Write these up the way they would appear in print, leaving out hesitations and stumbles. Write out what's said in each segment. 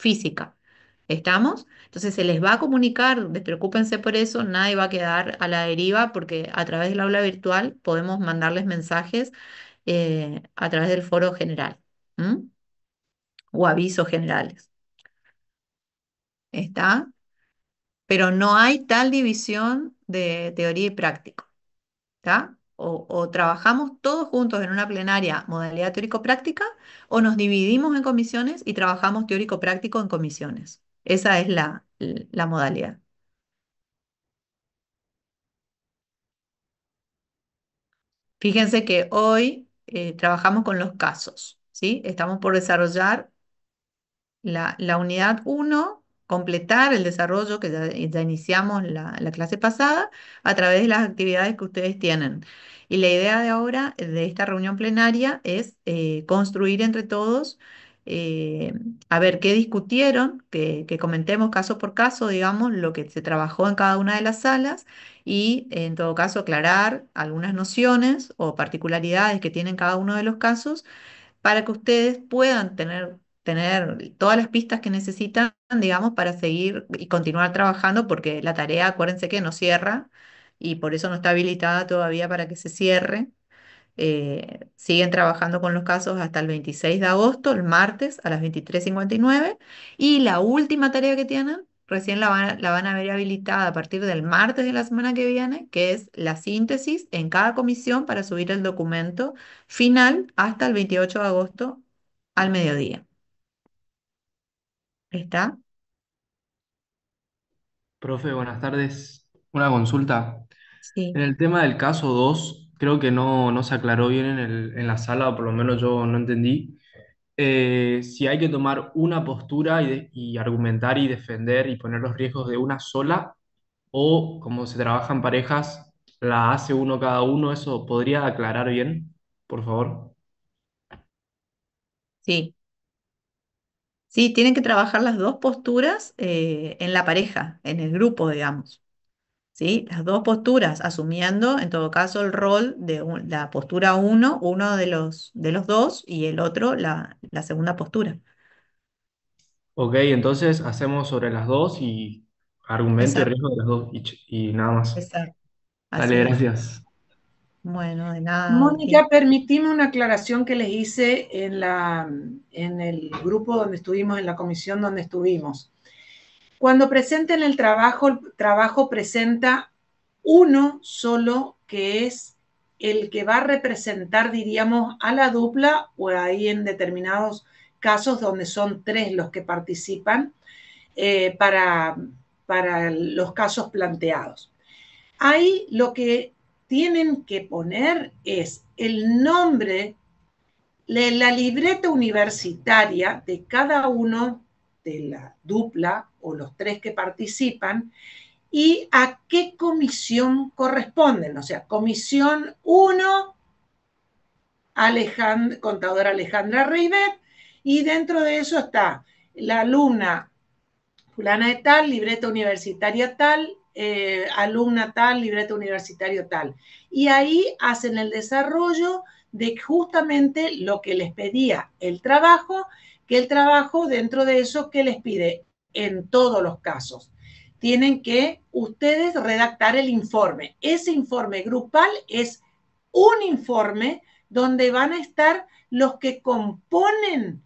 física. ¿Estamos? Entonces se les va a comunicar, despreocúpense por eso, nadie va a quedar a la deriva porque a través del aula virtual podemos mandarles mensajes a través del foro general, ¿m? O avisos generales. ¿Está? Pero no hay tal división de teoría y práctico. ¿Está? O trabajamos todos juntos en una plenaria modalidad teórico-práctica o nos dividimos en comisiones y trabajamos teórico-práctico en comisiones. Esa es la modalidad. Fíjense que hoy trabajamos con los casos, ¿sí? Estamos por desarrollar la unidad uno, completar el desarrollo que ya iniciamos la clase pasada a través de las actividades que ustedes tienen. Y la idea de ahora, de esta reunión plenaria, es construir entre todos, eh, a ver qué discutieron, que comentemos caso por caso, digamos, lo que se trabajó en cada una de las salas y en todo caso aclarar algunas nociones o particularidades que tienen cada uno de los casos para que ustedes puedan tener todas las pistas que necesitan, digamos, para seguir y continuar trabajando, porque la tarea, acuérdense que no cierra y por eso no está habilitada todavía para que se cierre. Siguen trabajando con los casos hasta el 26 de agosto, el martes a las 23:59, y la última tarea que tienen, recién la van a ver habilitada a partir del martes de la semana que viene, que es la síntesis en cada comisión para subir el documento final hasta el 28 de agosto al mediodía. ¿Está? Profe, buenas tardes. Una consulta. En Sí. el tema del caso 2, creo que no se aclaró bien en la sala, o por lo menos yo no entendí. Si hay que tomar una postura y argumentar y defender y poner los riesgos de una sola, o como se trabaja en parejas, la hace uno cada uno, ¿eso podría aclarar bien, por favor? Sí. Sí, tienen que trabajar las dos posturas en la pareja, en el grupo, digamos. ¿Sí? Las dos posturas, asumiendo en todo caso el rol de la postura uno de los dos, y el otro la segunda postura. Ok, entonces hacemos sobre las dos y argumento y Exacto, riesgo de las dos y nada más. exacto. Dale, Así es. gracias. Bueno, de nada, Mónica, Agustín. permitime una aclaración que les hice en el grupo donde estuvimos, en la comisión donde estuvimos. Cuando presenten el trabajo presenta uno solo que es el que va a representar, diríamos, a la dupla, o ahí en determinados casos donde son tres los que participan eh, para, para los casos planteados. Ahí lo que tienen que poner es el nombre de la libreta universitaria de cada uno de la dupla o los tres que participan y a qué comisión corresponden. O sea, comisión uno, contadora Alejandra Reibet, y dentro de eso está la alumna fulana de tal, libreta universitaria tal, alumna tal, libreta universitario tal. Y ahí hacen el desarrollo de justamente lo que les pedía el trabajo, que el trabajo dentro de eso que les pide en todos los casos. Tienen que ustedes redactar el informe. Ese informe grupal es un informe donde van a estar los que componen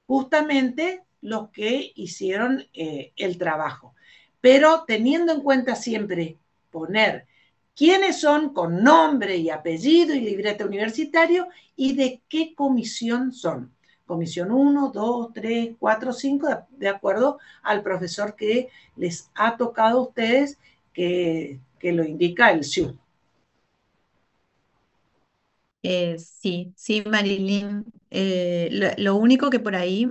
justamente los que hicieron el trabajo. Pero teniendo en cuenta siempre poner quiénes son con nombre y apellido y libreta universitario y de qué comisión son. Comisión uno, 2, 3, 4, 5, de acuerdo al profesor que les ha tocado a ustedes, que lo indica el SIU. Sí, sí, Marilyn. Lo único que por ahí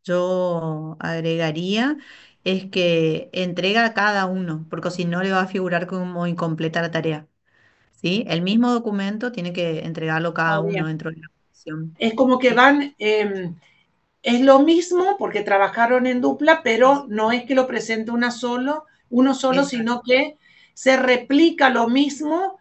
yo agregaría es que entrega a cada uno, porque si no le va a figurar como incompleta la tarea. ¿Sí? El mismo documento tiene que entregarlo cada Ah, uno bien. dentro de la comisión. Es como que Sí, van, es lo mismo porque trabajaron en dupla, pero eso, no es que lo presente uno solo, exacto. sino que se replica lo mismo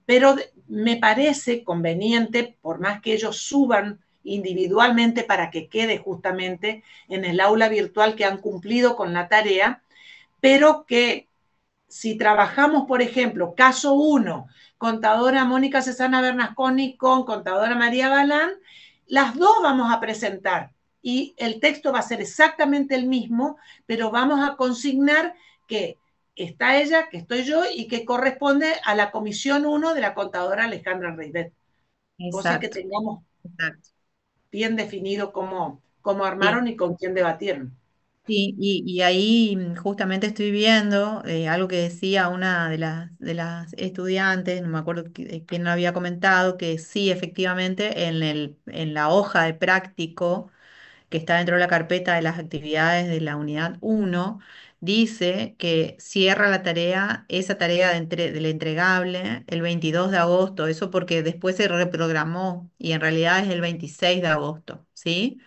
pero me parece conveniente, por más que ellos suban individualmente para que quede justamente en el aula virtual que han cumplido con la tarea, pero que si trabajamos, por ejemplo, caso 1, contadora Mónica Cesana Bernasconi con contadora María Balán, las dos vamos a presentar y el texto va a ser exactamente el mismo, pero vamos a consignar que está ella, que estoy yo y que corresponde a la comisión 1 de la contadora Alejandra Reibet. Cosa que Exacto, tengamos exacto. bien definido cómo Sí. armaron y con quién debatieron. Sí, y ahí justamente estoy viendo algo que decía una de las estudiantes, no me acuerdo quién lo había comentado, que sí, efectivamente, en la hoja de práctico que está dentro de la carpeta de las actividades de la unidad uno dice que cierra la tarea, esa tarea del entregable el 22 de agosto, eso porque después se reprogramó y en realidad es el 26 de agosto, ¿sí?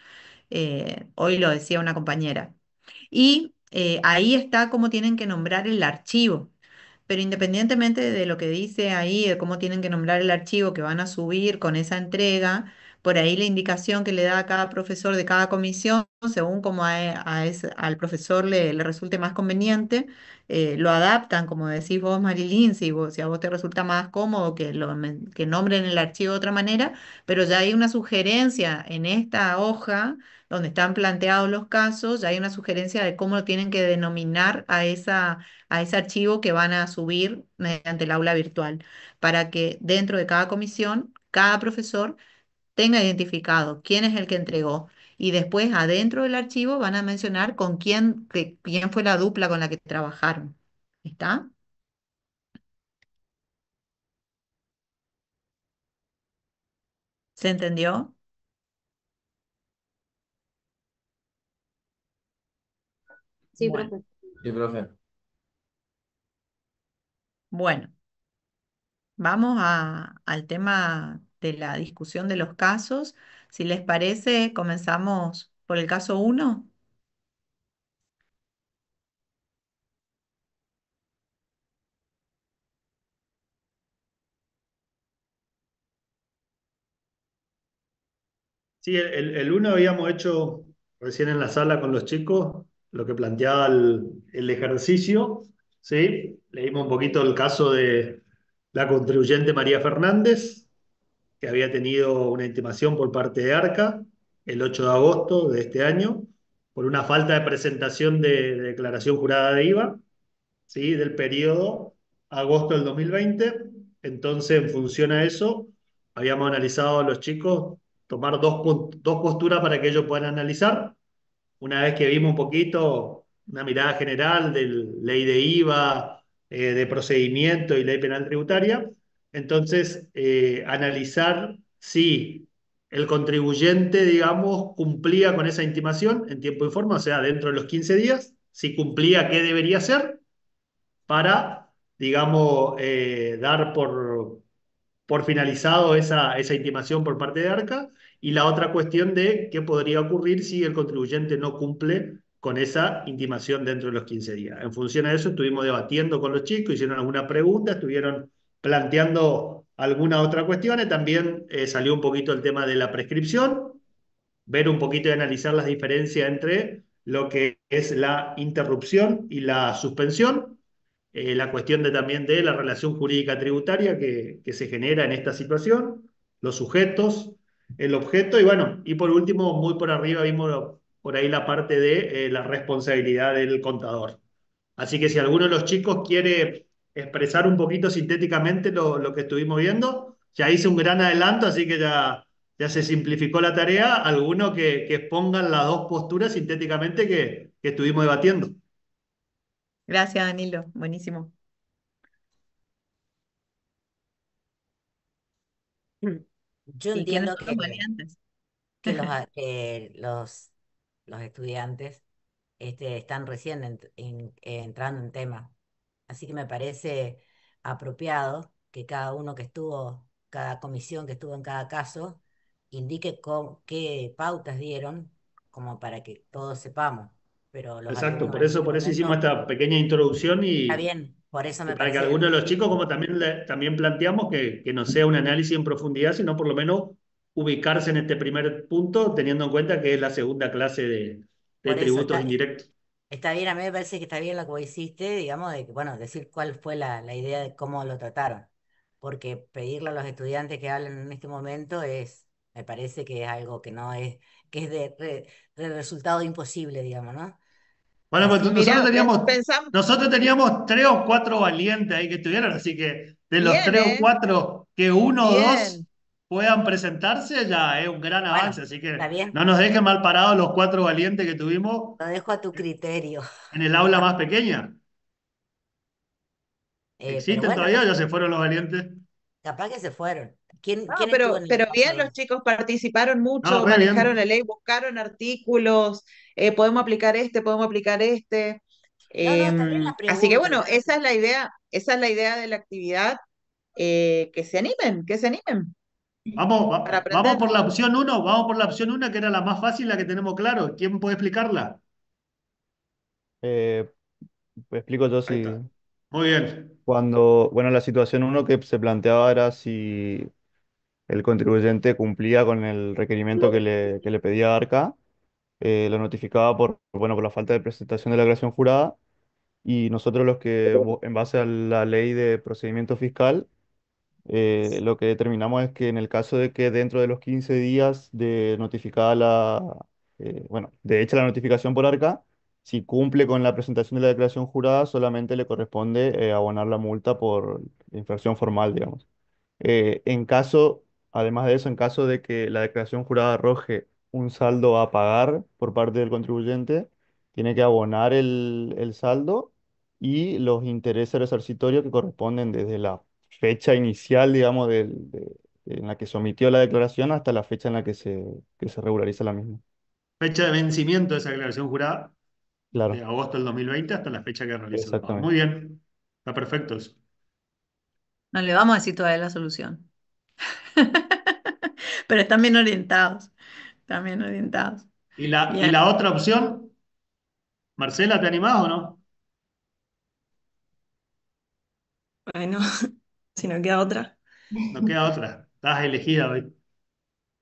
Hoy lo decía una compañera. Y ahí está cómo tienen que nombrar el archivo. Pero independientemente de lo que dice ahí, de cómo tienen que nombrar el archivo que van a subir con esa entrega, por ahí la indicación que le da a cada profesor de cada comisión, según como al profesor le resulte más conveniente, lo adaptan, como decís vos, Marilyn, si a vos te resulta más cómodo que nombren el archivo de otra manera, pero ya hay una sugerencia en esta hoja donde están planteados los casos, ya hay una sugerencia de cómo lo tienen que denominar a ese archivo que van a subir mediante el aula virtual, para que dentro de cada comisión, cada profesor tenga identificado quién es el que entregó. Y después adentro del archivo van a mencionar con quién fue la dupla con la que trabajaron. ¿Está? ¿Se entendió? Sí, Bueno, profe. Sí, profe. bueno, vamos al tema de la discusión de los casos. Si les parece, comenzamos por el caso uno. Sí, el uno habíamos hecho recién en la sala con los chicos lo que planteaba el ejercicio, ¿sí? Leímos un poquito el caso de la contribuyente María Fernández, que había tenido una intimación por parte de Arca el 8 de agosto de este año por una falta de presentación de declaración jurada de IVA, ¿sí? Del periodo agosto del 2020. Entonces, en función a eso, habíamos analizado a los chicos tomar dos posturas para que ellos puedan analizar. Una vez que vimos un poquito una mirada general de ley de IVA, de procedimiento y ley penal tributaria, entonces analizar si el contribuyente, digamos, cumplía con esa intimación en tiempo y forma, o sea, dentro de los 15 días, si cumplía, qué debería hacer para, digamos, dar por finalizado esa intimación por parte de Arca, y la otra cuestión de qué podría ocurrir si el contribuyente no cumple con esa intimación dentro de los 15 días. En función a eso estuvimos debatiendo con los chicos, hicieron alguna pregunta, estuvieron planteando alguna otra cuestión, y también salió un poquito el tema de la prescripción, ver un poquito y analizar las diferencias entre lo que es la interrupción y la suspensión, la cuestión también de la relación jurídica tributaria que se genera en esta situación, los sujetos, el objeto, y bueno, y por último, muy por arriba vimos por ahí la parte de la responsabilidad del contador. Así que si alguno de los chicos quiere expresar un poquito sintéticamente lo que estuvimos viendo, ya hice un gran adelanto, así que ya se simplificó la tarea. Alguno que expongan las dos posturas sintéticamente que estuvimos debatiendo. Gracias, Danilo. Buenísimo. Yo ¿Y quiénes entiendo son los variantes? que los estudiantes están recién entrando en tema. Así que me parece apropiado que cada comisión que estuvo en cada caso, indique qué pautas dieron, como para que todos sepamos. Pero los Exacto, alumnos en este por eso hicimos momento, esta pequeña introducción está bien, por eso y me para que parece algunos de los chicos, como también, también planteamos, que no sea un análisis en profundidad, sino por lo menos ubicarse en este primer punto, teniendo en cuenta que es la segunda clase de Por eso tributos está, indirectos. está bien, a mí me parece que está bien lo que vos hiciste, digamos, de que, bueno, decir cuál fue la idea de cómo lo trataron. Porque pedirle a los estudiantes que hablen en este momento me parece que es algo que no es, que es de resultado imposible, digamos, ¿no? Bueno, pues Así que, Mirá, pensamos nosotros teníamos tres o cuatro valientes ahí que estuvieron, así que de los bien, tres o ¿eh? cuatro, que uno o dos Bien, puedan presentarse, ya es un gran avance, bueno, así está que bien, no nos dejen mal parados los cuatro valientes que tuvimos lo dejo a tu criterio. en el aula más pequeña. Pero ¿Existen bueno, no, todavía o ya se fueron los valientes? capaz que se fueron. no, ¿Quién estuvo pero, en el pero caso bien, los dos? chicos participaron No, mucho, re manejaron la bien. ley, buscaron artículos, podemos aplicar este, podemos aplicar este. No, no, está bien las Así que preguntas, bueno, está esa es la idea de la actividad, que se animen Vamos, para vamos aprender. por la opción uno, vamos por la opción uno, que era la más fácil, la que tenemos claro. ¿Quién puede explicarla? Eh, Pues explico yo Ahí si está. Muy bien. cuando, bueno, la situación uno que se planteaba era si el contribuyente cumplía con el requerimiento que le pedía Arca, lo notificaba bueno, por la falta de presentación de la declaración jurada y nosotros los que, en base a la ley de procedimiento fiscal, lo que determinamos es que en el caso de que dentro de los 15 días de notificada bueno, de hecha la notificación por ARCA, si cumple con la presentación de la declaración jurada, solamente le corresponde abonar la multa por infracción formal, digamos. En caso, además de eso, en caso de que la declaración jurada arroje un saldo a pagar por parte del contribuyente, tiene que abonar el saldo y los intereses resarcitorios que corresponden desde la fecha inicial, digamos, en la que sometió la declaración hasta la fecha en la que se regulariza la misma. Fecha de vencimiento de esa declaración jurada, de Claro, agosto del 2020 hasta la fecha que realiza el pago. Muy exactamente. bien. Está perfecto eso. No le vamos a decir todavía la solución. Pero están bien orientados, están bien orientados. Y Bien. la otra opción, Marcela, ¿te animás o no? Bueno, si no queda otra. No queda otra. Estás elegida hoy.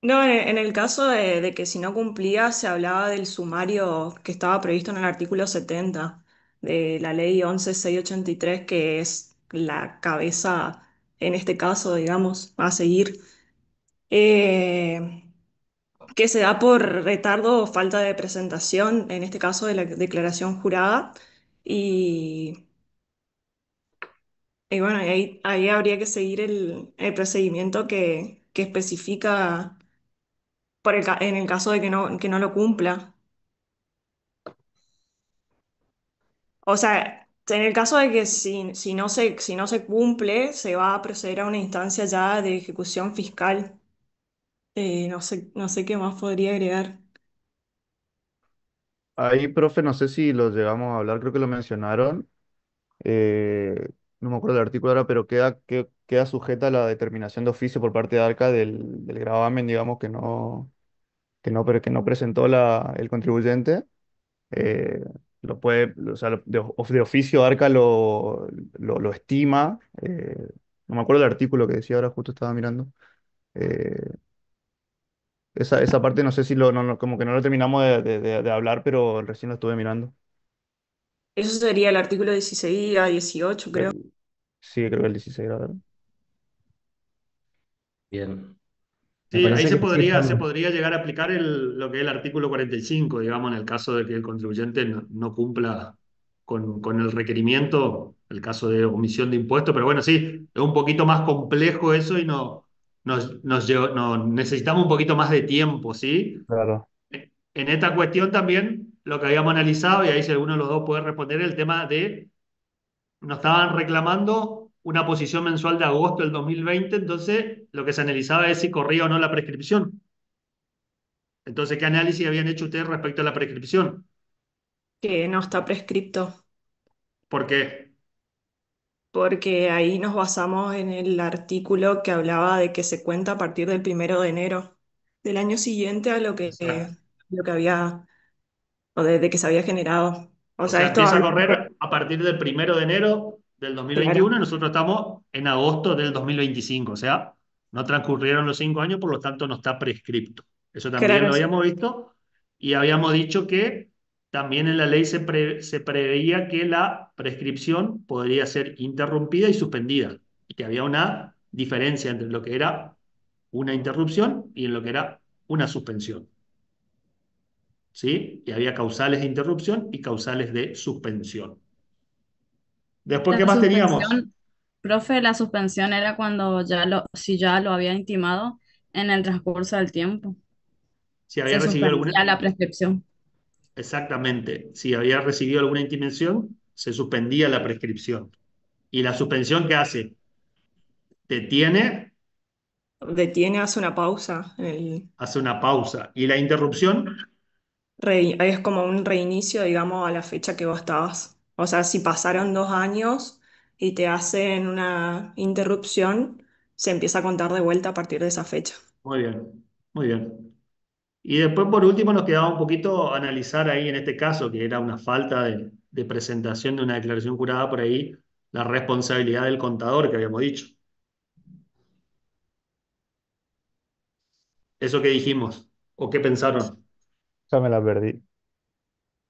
No, en el caso de que si no cumplía, se hablaba del sumario que estaba previsto en el artículo 70 de la ley 11.683, que es la cabeza, en este caso, digamos, a seguir, eh, que se da por retardo o falta de presentación, en este caso de la declaración jurada. Y, y bueno, ahí habría que seguir el procedimiento que especifica en el caso de que no lo cumpla. O sea, en el caso de que si no se cumple, se va a proceder a una instancia ya de ejecución fiscal. No sé qué más podría agregar. Ahí, profe, no sé si lo llegamos a hablar, creo que lo mencionaron. No me acuerdo del artículo ahora, pero queda sujeta a la determinación de oficio por parte de ARCA del gravamen, digamos, que no presentó el contribuyente. eh, lo puede, o sea, de oficio ARCA lo estima. No me acuerdo del artículo que decía ahora, justo estaba mirando. Eh, esa parte no sé si como que no lo terminamos de hablar, pero recién lo estuve mirando. Eso sería el artículo 16 a 18, creo. Sí, creo que el 16 era, ¿verdad? Bien. Me Sí, ahí parece que sí se estamos. podría llegar a aplicar lo que es el artículo 45, digamos, en el caso de que el contribuyente no cumpla con el requerimiento, el caso de omisión de impuestos, pero bueno, sí, es un poquito más complejo eso y necesitamos un poquito más de tiempo, ¿sí? Claro. En esta cuestión también, lo que habíamos analizado, y ahí si alguno de los dos puede responder, el tema de, nos estaban reclamando una posición mensual de agosto del 2020, entonces lo que se analizaba es si corría o no la prescripción. Entonces, ¿qué análisis habían hecho ustedes respecto a la prescripción? Que no está prescripto, ¿Por qué? porque ahí nos basamos en el artículo que hablaba de que se cuenta a partir del 1 de enero del año siguiente a Exacto. lo que había, o desde que se había generado. O O sea, sea, esto empieza a habla correr a partir del 1 de enero del claro. 2021 y nosotros estamos en agosto del 2025. O sea, No transcurrieron los 5 años, por lo tanto no está prescripto. Eso también Claro, lo sí. habíamos visto y habíamos dicho que también en la ley se preveía que la prescripción podría ser interrumpida y suspendida y que había una diferencia entre lo que era una interrupción y en lo que era una suspensión. ¿Sí? Y había causales de interrupción y causales de suspensión. Después, ¿qué La más teníamos? suspensión, profe, la suspensión era cuando si ya lo había intimado en el transcurso del tiempo. Si había Se recibido alguna, suspendía la prescripción. exactamente, si había recibido alguna intimación, se suspendía la prescripción. ¿Y la suspensión qué hace? Detiene, Detiene, hace una pausa en el hace una pausa. ¿Y la interrupción? es como un reinicio, digamos, a la fecha que vos estabas. O sea, si pasaron 2 años y te hacen una interrupción, se empieza a contar de vuelta a partir de esa fecha. Muy bien, muy bien. Y después, por último, nos quedaba un poquito analizar ahí en este caso, que era una falta de presentación de una declaración jurada por ahí, la responsabilidad del contador que habíamos dicho. Eso que dijimos, o qué pensaron. Ya me la perdí.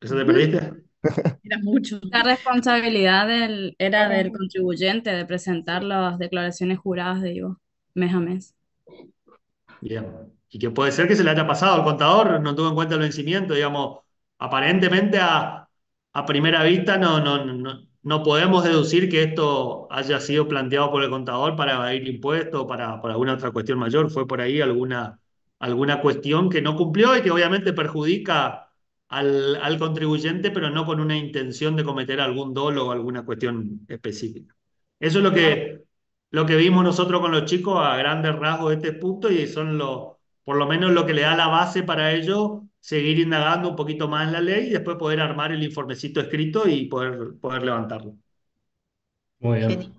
¿Eso te perdiste? Era mucho. La responsabilidad era del contribuyente de presentar las declaraciones juradas de IVA mes a mes. Bien. Y que puede ser que se le haya pasado al contador, no tuvo en cuenta el vencimiento, digamos, aparentemente a primera vista no podemos deducir que esto haya sido planteado por el contador para evadir impuestos o por alguna otra cuestión mayor. Fue por ahí alguna cuestión que no cumplió y que obviamente perjudica al contribuyente, pero no con una intención de cometer algún dolo o alguna cuestión específica. Eso es lo que vimos nosotros con los chicos a grandes rasgos de este punto y son por lo menos lo que le da la base para ellos seguir indagando un poquito más en la ley y después poder armar el informecito escrito y poder levantarlo. Muy Genial.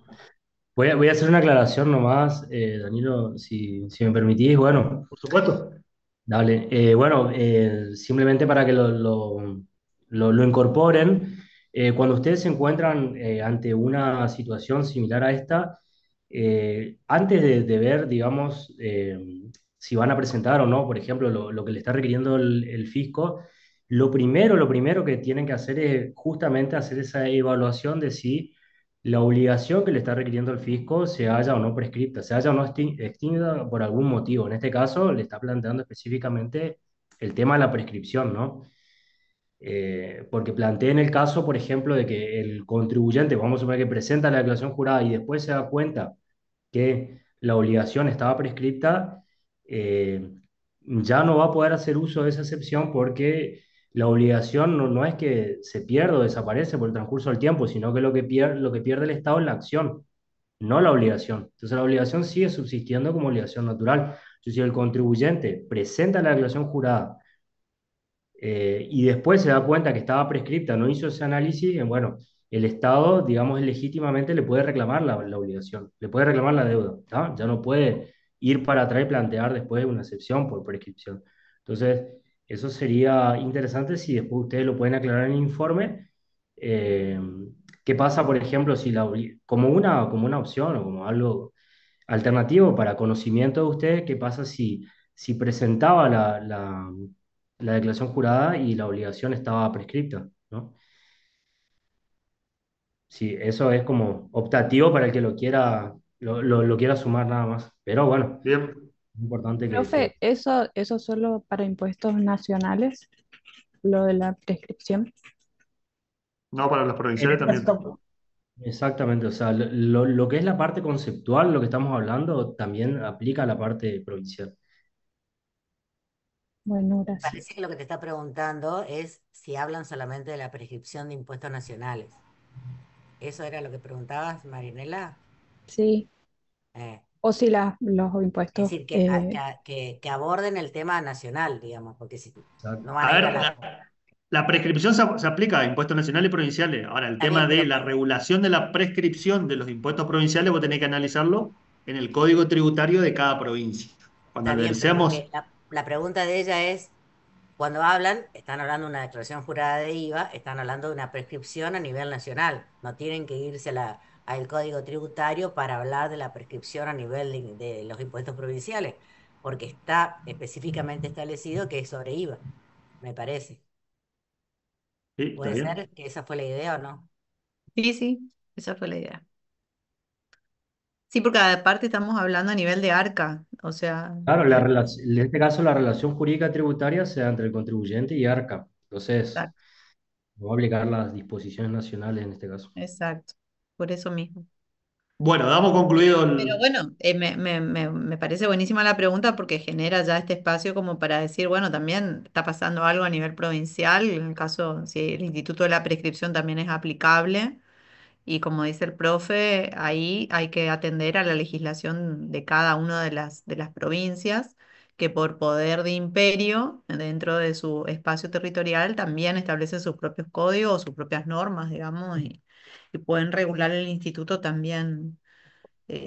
bien. Voy a hacer una aclaración nomás, Danilo, si me permitís. Bueno, Por supuesto. dale. Bueno, simplemente para que lo incorporen, cuando ustedes se encuentran ante una situación similar a esta, antes de ver, digamos, si van a presentar o no, por ejemplo, lo que le está requiriendo el fisco, lo primero que tienen que hacer es justamente hacer esa evaluación de si la obligación que le está requiriendo el fisco se haya o no prescripta, se haya o no extinta por algún motivo. En este caso, le está planteando específicamente el tema de la prescripción, ¿no? Porque plantea en el caso, por ejemplo, de que el contribuyente, vamos a suponer que presenta la declaración jurada y después se da cuenta que la obligación estaba prescripta, eh, ya no va a poder hacer uso de esa excepción porque la obligación no es que se pierda o desaparece por el transcurso del tiempo, sino que lo que pierde el Estado es la acción, no la obligación. Entonces la obligación sigue subsistiendo como obligación natural. Entonces, si el contribuyente presenta la declaración jurada y después se da cuenta que estaba prescripta, no hizo ese análisis, bueno, el Estado, digamos, legítimamente le puede reclamar la obligación, le puede reclamar la deuda, ¿tá? Ya no puede ir para atrás y plantear después una excepción por prescripción. Entonces, eso sería interesante si después ustedes lo pueden aclarar en el informe. Eh, ¿Qué pasa, por ejemplo, si como una opción o como algo alternativo para conocimiento de ustedes, qué pasa si presentaba la declaración jurada y la obligación estaba prescripta, ¿no? Sí, eso es como optativo para el que lo quiera sumar nada más. Pero bueno, Bien. es importante que. Profe, eso solo para impuestos nacionales, lo de la prescripción. No, para las En provinciales esta también. situación- Exactamente, o sea, lo que es la parte conceptual, lo que estamos hablando, también aplica a la parte provincial. Bueno, gracias. Parece que lo que te está preguntando es si hablan solamente de la prescripción de impuestos nacionales. ¿Eso era lo que preguntabas, Marinela? Sí, Eh, o si los es impuestos, decir, que aborden el tema nacional, digamos, porque si Exacto. no van A a ir ver, a la... la prescripción se aplica a impuestos nacionales y provinciales. Ahora, el Está tema bien, de la regulación de la prescripción de los impuestos provinciales, vos tenés que analizarlo en el código tributario de cada provincia. Cuando está bien, pero lo versemos, que la pregunta de ella es, cuando hablan, están hablando de una declaración jurada de IVA, están hablando de una prescripción a nivel nacional. No tienen que irse al Código Tributario para hablar de la prescripción a nivel de los impuestos provinciales, porque está específicamente establecido que es sobre IVA, me parece. Sí, está ¿Puede bien. ser que esa fue la idea o no? Sí, sí, esa fue la idea. Sí, porque aparte estamos hablando a nivel de arca, o sea, Claro, en este caso la relación jurídica tributaria se da entre el contribuyente y ARCA. Entonces, exacto, vamos a aplicar las disposiciones nacionales en este caso. exacto, por eso mismo. Bueno, damos concluido Pero el... bueno, me parece buenísima la pregunta porque genera ya este espacio como para decir, bueno, también está pasando algo a nivel provincial, en el caso, si el Instituto de la Prescripción también es aplicable, y como dice el profe, ahí hay que atender a la legislación de cada una de las provincias, que por poder de imperio, dentro de su espacio territorial, también establecen sus propios códigos, sus propias normas, digamos, y pueden regular el instituto también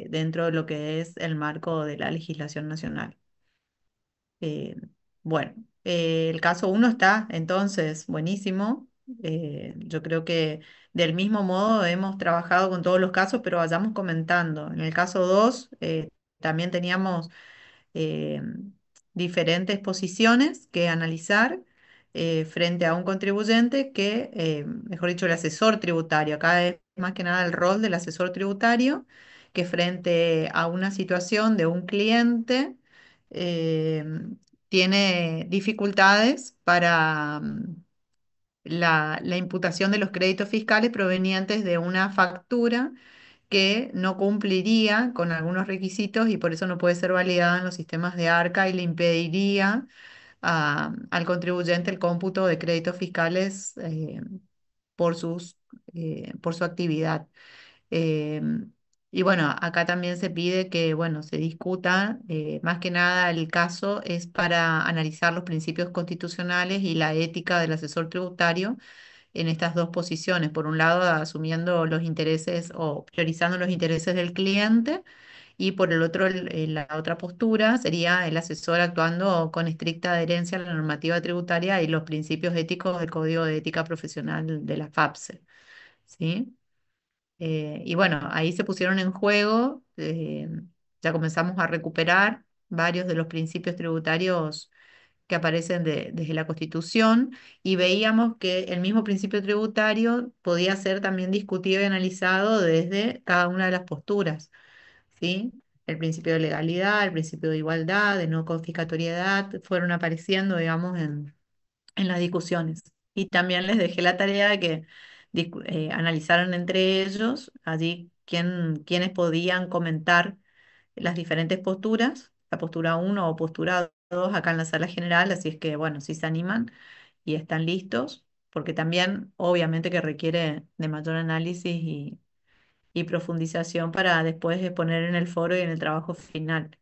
dentro de lo que es el marco de la legislación nacional. Eh, bueno, el caso uno está entonces buenísimo. Yo creo que del mismo modo hemos trabajado con todos los casos, pero vayamos comentando. En el caso 2 también teníamos eh, diferentes posiciones que analizar frente a un contribuyente que, mejor dicho, el asesor tributario. Acá es más que nada el rol del asesor tributario, que frente a una situación de un cliente eh, tiene dificultades para la imputación de los créditos fiscales provenientes de una factura que no cumpliría con algunos requisitos y por eso no puede ser validada en los sistemas de ARCA y le impediría al contribuyente el cómputo de créditos fiscales por por su actividad. Eh, y bueno, acá también se pide que, bueno, se discuta, más que nada el caso es para analizar los principios constitucionales y la ética del asesor tributario en estas dos posiciones. Por un lado, asumiendo los intereses o priorizando los intereses del cliente, y por el otro, la otra postura sería el asesor actuando con estricta adherencia a la normativa tributaria y los principios éticos del Código de Ética Profesional de la FAPSE. ¿Sí? Y bueno, ahí se pusieron en juego, ya comenzamos a recuperar varios de los principios tributarios que aparecen desde la Constitución y veíamos que el mismo principio tributario podía ser también discutido y analizado desde cada una de las posturas, ¿sí? El principio de legalidad, el principio de igualdad, de no confiscatoriedad, fueron apareciendo, digamos, en las discusiones. Y también les dejé la tarea de que analizaran entre ellos allí quiénes podían comentar las diferentes posturas, la postura uno o postura 2 acá en la sala general, así es que bueno, si se animan y están listos, porque también obviamente que requiere de mayor análisis y profundización para después exponer en el foro y en el trabajo final.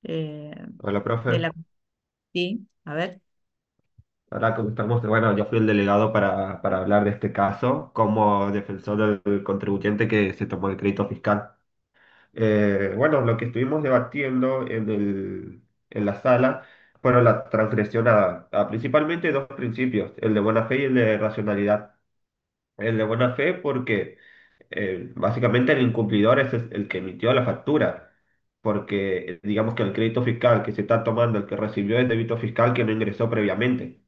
Eh, Hola, de profe. la, sí, a ver. Ahora que estamos, bueno, yo fui el delegado para hablar de este caso como defensor del contribuyente que se tomó el crédito fiscal. Bueno, lo que estuvimos debatiendo en la sala fueron la transgresión a principalmente dos principios, el de buena fe y el de racionalidad. El de buena fe porque básicamente el incumplidor es el que emitió la factura, porque digamos que el crédito fiscal que se está tomando, el que recibió el débito fiscal que no ingresó previamente.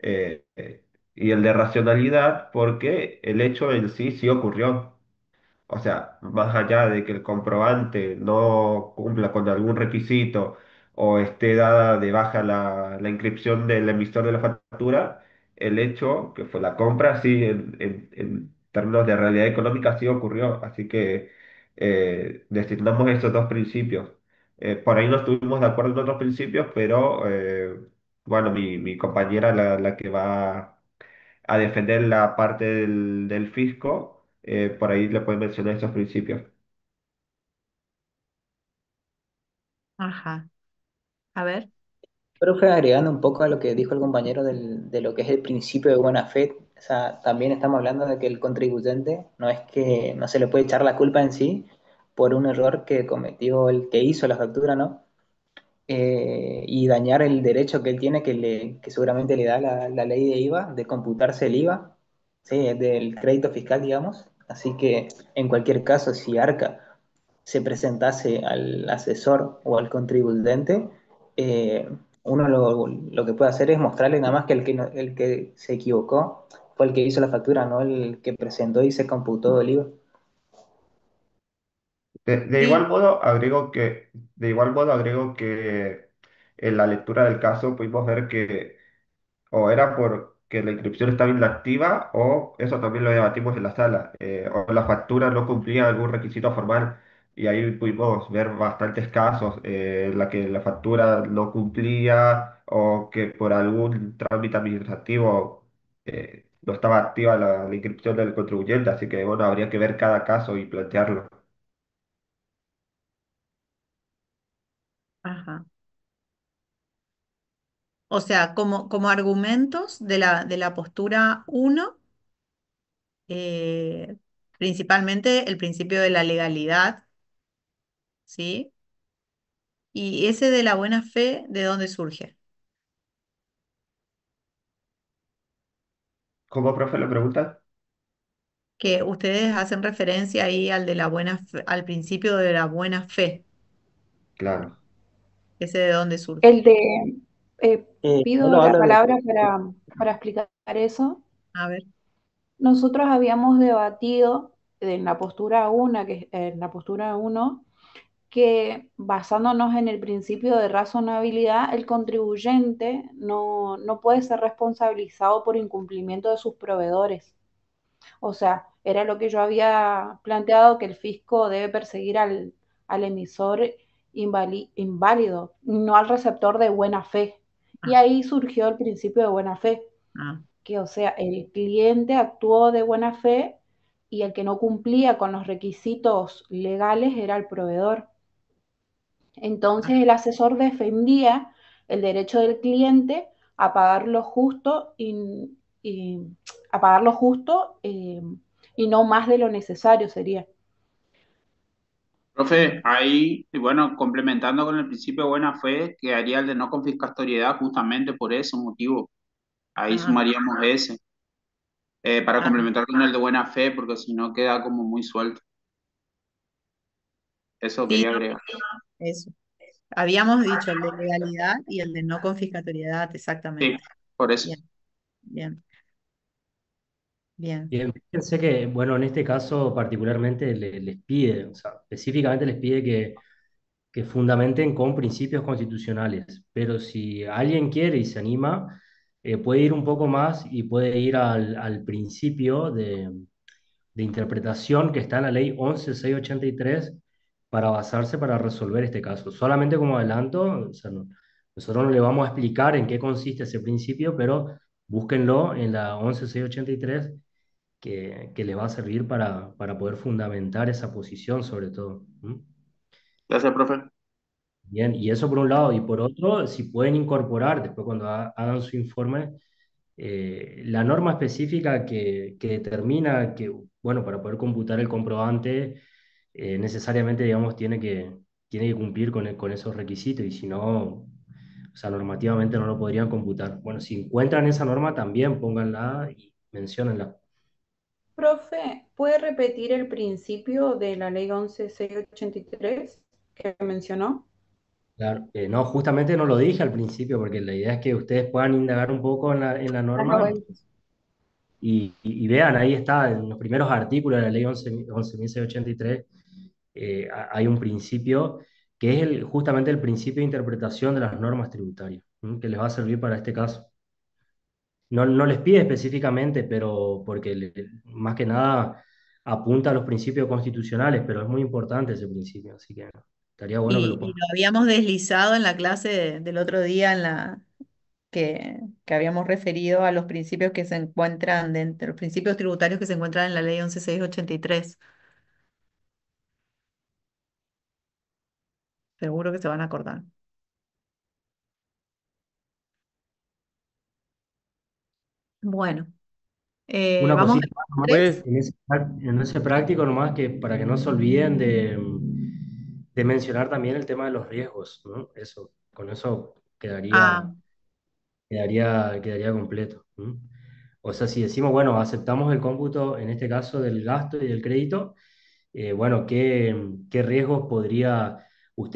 Eh, eh, y el de racionalidad porque el hecho en sí sí ocurrió. O sea, más allá de que el comprobante no cumpla con algún requisito o esté dada de baja la inscripción del emisor de la factura, el hecho que fue la compra, sí, en términos de realidad económica, sí ocurrió. Así que designamos esos dos principios. Por ahí no estuvimos de acuerdo en otros principios, pero bueno, mi compañera, la que va a defender la parte del fisco, por ahí le pueden mencionar esos principios. Ajá, a ver. Profe, agregando un poco a lo que dijo el compañero de lo que es el principio de buena fe, o sea, también estamos hablando de que el contribuyente no es que no se le puede echar la culpa en sí por un error que cometió el que hizo la factura, ¿no? Y dañar el derecho que él tiene, que seguramente le da la ley de IVA, de computarse el IVA. Sí, es del crédito fiscal, digamos. Así que en cualquier caso, si Arca se presentase al asesor o al contribuyente, eh, uno lo que puede hacer es mostrarle nada más que el que se equivocó fue el que hizo la factura, no el que presentó y se computó el IVA. De igual Sí, modo, agrego que en la lectura del caso pudimos ver que o era porque la inscripción estaba inactiva o eso también lo debatimos en la sala, o la factura no cumplía algún requisito formal y ahí pudimos ver bastantes casos en la que la factura no cumplía o que por algún trámite administrativo no estaba activa la inscripción del contribuyente, así que bueno, habría que ver cada caso y plantearlo. ajá. O sea, como argumentos de la postura uno, eh, principalmente el principio de la legalidad, ¿sí? Y ese de la buena fe, ¿de dónde surge? ¿Cómo, profe, le pregunta? Que ustedes hacen referencia ahí al de la buena al principio de la buena fe, Claro. ese de dónde surge. El de, pido Solo la hablo de... palabra para explicar eso. A ver. Nosotros habíamos debatido en la postura 1, en la postura uno, que basándonos en el principio de razonabilidad, el contribuyente no puede ser responsabilizado por incumplimiento de sus proveedores. O sea, era lo que yo había planteado, que el fisco debe perseguir al emisor inválido, no al receptor de buena fe. Y Ah, ahí surgió el principio de buena fe, ah, que o sea, el cliente actuó de buena fe y el que no cumplía con los requisitos legales era el proveedor. ah, Entonces el asesor defendía el derecho del cliente a pagar lo justo y- a pagar lo justo y no más de lo necesario sería. bien. Profe, ahí, y bueno, complementando con el principio de buena fe, quedaría el de no confiscatoriedad justamente por ese motivo. Ahí Ah, sumaríamos ese, para ah, complementar con el de buena fe, porque si no queda como muy suelto. Eso sí, quería no, agregar. eso. Habíamos dicho el de legalidad y el de no confiscatoriedad, Sí, exactamente. por eso. Bien, bien, bien. Bien, fíjense que, bueno, en este caso particularmente les pide, o sea, específicamente les pide que fundamenten con principios constitucionales, pero si alguien quiere y se anima, puede ir un poco más y puede ir al principio de interpretación que está en la ley 11.683 para basarse para resolver este caso. Solamente como adelanto, o sea, nosotros no le vamos a explicar en qué consiste ese principio, pero búsquenlo en la 11.683 que les va a servir para poder fundamentar esa posición sobre todo. ¿Mm? Gracias, profe. Bien, y eso por un lado, y por otro, si pueden incorporar después cuando hagan su informe la norma específica que determina que, bueno, para poder computar el comprobante, necesariamente, digamos, tiene que cumplir con esos requisitos y si no, o sea, normativamente no lo podrían computar. Bueno, si encuentran esa norma, también pónganla y menciónenla. Profe, ¿puede repetir el principio de la ley 11.683 que mencionó? Claro, no, justamente no lo dije al principio porque la idea es que ustedes puedan indagar un poco en la Ah, no, norma y vean, ahí está, en los primeros artículos de la ley 11.683 hay un principio que es justamente el principio de interpretación de las normas tributarias, ¿m? Que les va a servir para este caso. No les pide específicamente, pero porque más que nada apunta a los principios constitucionales, pero es muy importante ese principio, así que estaría bueno que lo Y pongan. lo habíamos deslizado en la clase del otro día que habíamos referido a los principios que se encuentran dentro, los principios tributarios que se encuentran en la ley 11.683. Seguro que se van a acordar. Bueno, Una vamos cosita al más nomás, tres. en ese práctico nomás, que para que no se olviden de mencionar también el tema de los riesgos, ¿no? Eso, con eso Ah, quedaría completo. ¿M? O sea, si decimos, bueno, aceptamos el cómputo, en este caso, del gasto y del crédito, bueno, ¿qué riesgos podría